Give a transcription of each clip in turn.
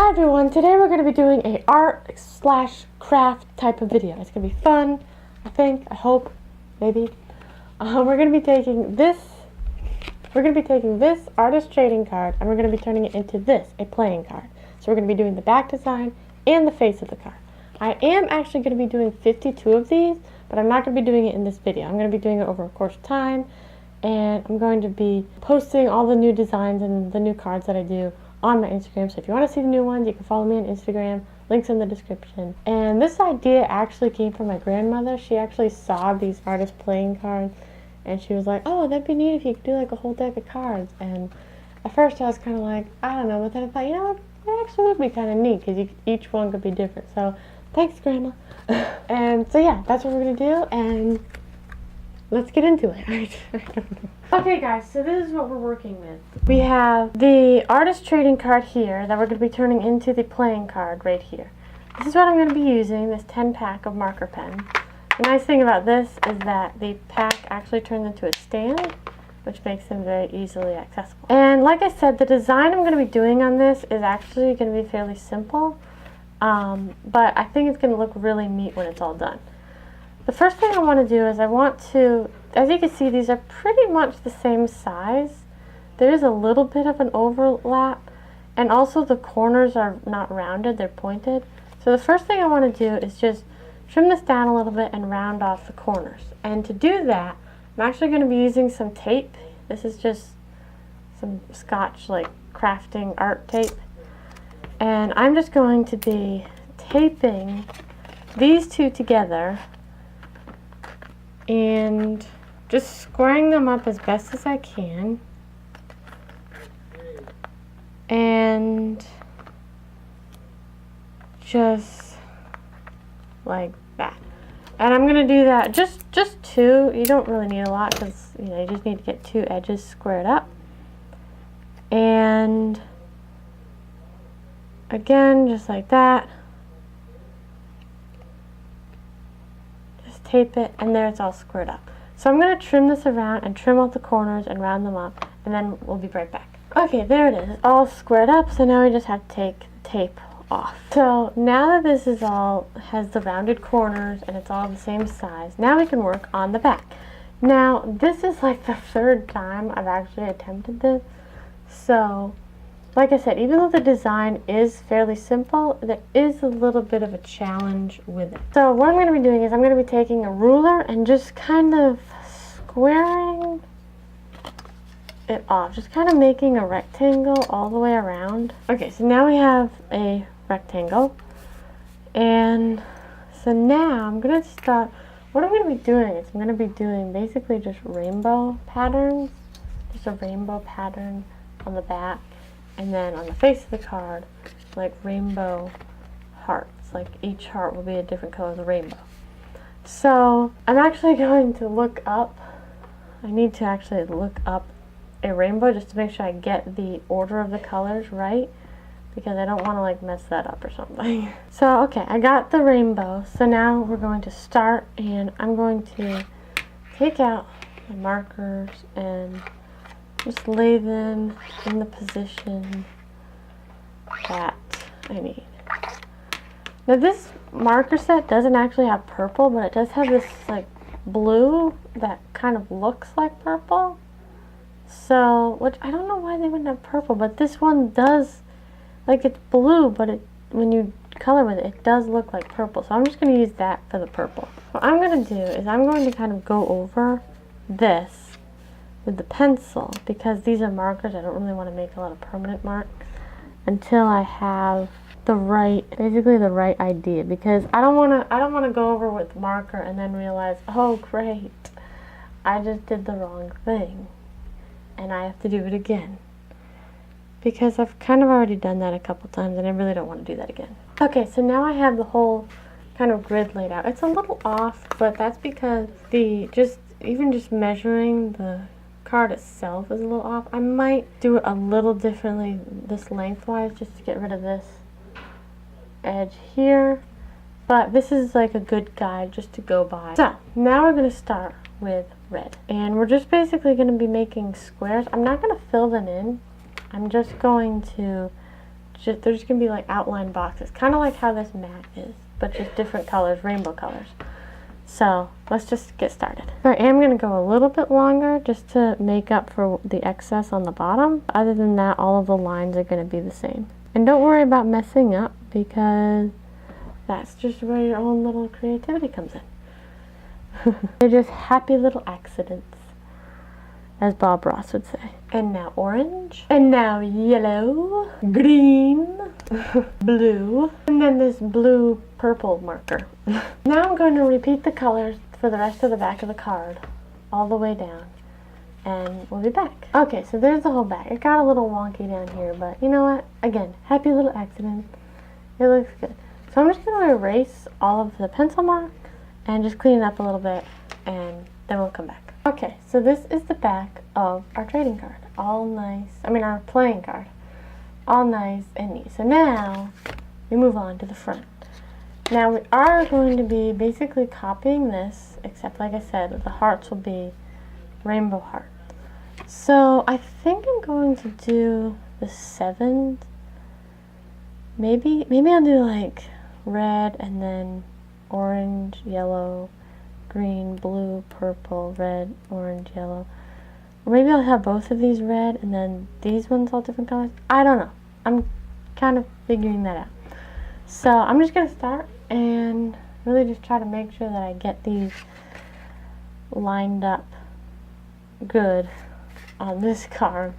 Hi everyone, today we're going to be doing a art/craft type of video. It's going to be fun, I think, I hope, maybe. We're going to be taking this artist trading card and we're going to be turning it into this, a playing card. So we're going to be doing the back design and the face of the card. I am actually going to be doing 52 of these, but I'm not going to be doing it in this video. I'm going to be doing it over a course of time, and I'm going to be posting all the new designs and the new cards that I do on my Instagram. So if you want to see the new ones, you can follow me on Instagram. Links in the description. And this idea actually came from my grandmother. She actually saw these artist playing cards and she was like, oh, that'd be neat if you could do like a whole deck of cards. And at first I was kind of like, I don't know, but then I thought, you know, it actually would be kind of neat because each one could be different. So thanks, Grandma. And so yeah, that's what we're going to do, and let's get into it. Okay guys, so this is what we're working with. We have the artist trading card here that we're going to be turning into the playing card right here. This is what I'm going to be using, this 10 pack of marker pens. The nice thing about this is that the pack actually turns into a stand, which makes them very easily accessible. And like I said, the design I'm going to be doing on this is actually going to be fairly simple, but I think it's going to look really neat when it's all done. The first thing I want to do is I want to, as you can see, these are pretty much the same size. There is a little bit of an overlap, and also the corners are not rounded, they're pointed. So the first thing I want to do is just trim this down a little bit and round off the corners. And to do that, I'm actually going to be using some tape. This is just some Scotch, like, crafting art tape. And I'm just going to be taping these two together and just squaring them up as best as I can, and just like that. And I'm gonna do that just two. You don't really need a lot because you know you just need to get two edges squared up. And again, just like that. Tape it, and there it's all squared up. So I'm going to trim this around and trim out the corners and round them up, and then we'll be right back. Okay, there it is. It's all squared up, so now we just have to take the tape off. So now that this is all has the rounded corners and it's all the same size, now we can work on the back. Now this is like the third time I've actually attempted this, so like I said, even though the design is fairly simple, there is a little bit of a challenge with it. So what I'm going to be doing is I'm going to be taking a ruler and just kind of squaring it off. Just kind of making a rectangle all the way around. Okay, so now we have a rectangle. And so now I'm going to start, what I'm going to be doing is I'm going to be doing basically just rainbow patterns. Just a rainbow pattern on the back. And then on the face of the card, like rainbow hearts. Like each heart will be a different color of the rainbow. So I'm actually going to look up, I need to actually look up a rainbow just to make sure I get the order of the colors right, because I don't want to like mess that up or something. So okay, I got the rainbow. So now we're going to start, and I'm going to take out my markers and just lay them in the position that I need. Now this marker set doesn't actually have purple, but it does have this like blue that kind of looks like purple. So, which I don't know why they wouldn't have purple, but this one does, like it's blue, but it when you color with it, it does look like purple. So I'm just going to use that for the purple. What I'm going to do is I'm going to kind of go over this with the pencil, because these are markers. I don't really want to make a lot of permanent marks until I have the right, basically the right idea, because I don't want to go over with marker and then realize, oh great, I just did the wrong thing and I have to do it again, because I've kind of already done that a couple times and I really don't want to do that again. Okay, so now I have the whole kind of grid laid out. It's a little off, but that's because even just measuring the card itself is a little off. I might do it a little differently this lengthwise just to get rid of this edge here, but this is like a good guide just to go by. So now we're going to start with red, and we're just basically going to be making squares. I'm not going to fill them in. I'm just going to they're just gonna be like outline boxes, kind of like how this mat is, but just different colors, rainbow colors. So let's just get started. So I am gonna go a little bit longer just to make up for the excess on the bottom. Other than that, all of the lines are gonna be the same. And don't worry about messing up, because that's just where your own little creativity comes in. They're just happy little accidents, as Bob Ross would say. And now orange, and now yellow, green, blue, and then this blue purple marker. Now I'm going to repeat the colors for the rest of the back of the card all the way down, and we'll be back. Okay, so there's the whole back. It got a little wonky down here, but you know what? Again, happy little accident. It looks good. So I'm just going to erase all of the pencil mark and just clean it up a little bit, and then we'll come back. Okay, so this is the back of our trading card. All nice, our playing card. All nice and neat. So now we move on to the front. Now we are going to be basically copying this, except like I said, the hearts will be rainbow hearts. So I think I'm going to do the 7s. Maybe I'll do like red and then orange, yellow, green, blue, purple, red, orange, yellow. Or maybe I'll have both of these red and then these ones all different colors. I don't know. I'm kind of figuring that out. So I'm just going to start and really just try to make sure that I get these lined up good on this card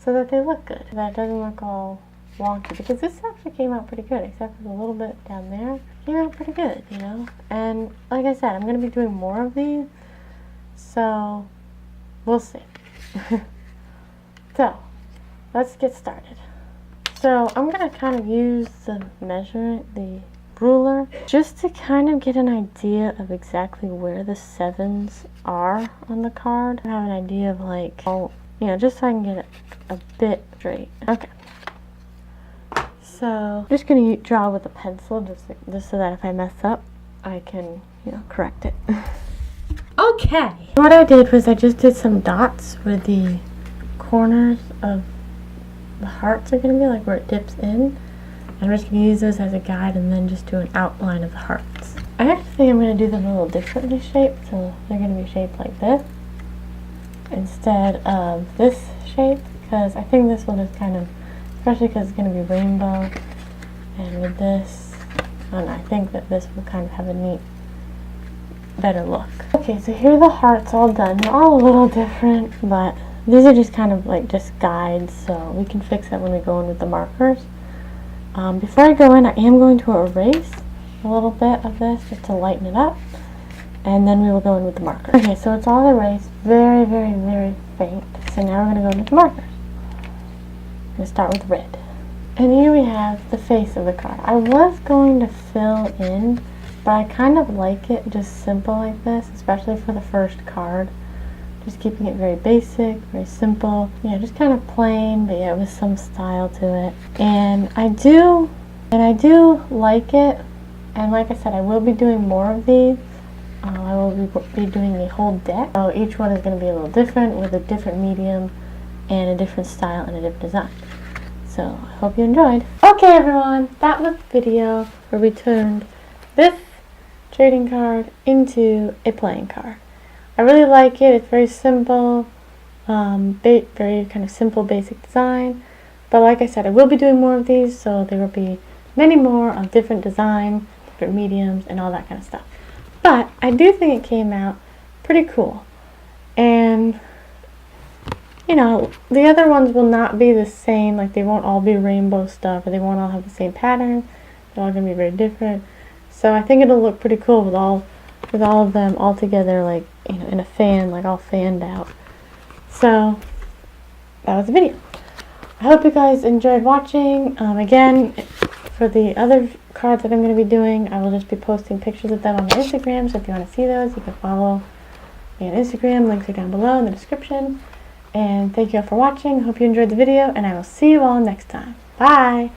so that they look good. That it doesn't look all wonky, because this actually came out pretty good, except for the little bit down there. Came out pretty good, you know. And like I said, I'm going to be doing more of these, so we'll see. So let's get started. So I'm going to kind of use the ruler, just to kind of get an idea of exactly where the 7s are on the card. I have an idea of like, just so I can get it a bit straight. Okay. So I'm just going to draw with a pencil just so that if I mess up, I can, correct it. Okay. What I did was I just did some dots where the corners of the hearts are going to be, like where it dips in. And I'm just going to use those as a guide and then just do an outline of the hearts. I actually think I'm going to do them a little differently shaped, so they're going to be shaped like this instead of this shape, because I think this will just kind of, especially because it's going to be rainbow, and with this, and I think that this will kind of have a neat, better look. Okay, so here are the hearts all done. They're all a little different, but these are just kind of like just guides, so we can fix that when we go in with the markers. Before I go in, I am going to erase a little bit of this just to lighten it up, and then we will go in with the markers. Okay, so it's all erased, very, very, very faint. So now we're going to go in with the markers. I'm going to start with red. And here we have the face of the card. I was going to fill in, but I kind of like it just simple like this, especially for the first card. Just keeping it very basic, very simple. Just kind of plain, but with some style to it. And I do like it. And like I said, I will be doing more of these. I will be doing the whole deck. So each one is going to be a little different, with a different medium and a different style and a different design. So I hope you enjoyed. Okay everyone, that was the video where we turned this trading card into a playing card. I really like it. It's very simple, very kind of simple basic design. But like I said, I will be doing more of these, so there will be many more of different design, different mediums, and all that kind of stuff. But I do think it came out pretty cool. And the other ones will not be the same, like they won't all be rainbow stuff, or they won't all have the same pattern. They're all going to be very different. So I think it'll look pretty cool with all of them all together, like, in a fan, like all fanned out. So that was the video. I hope you guys enjoyed watching. Again, for the other cards that I'm going to be doing, I will just be posting pictures of them on my Instagram, so if you want to see those, you can follow me on Instagram. Links are down below in the description. And thank you all for watching. Hope you enjoyed the video, and I will see you all next time. Bye!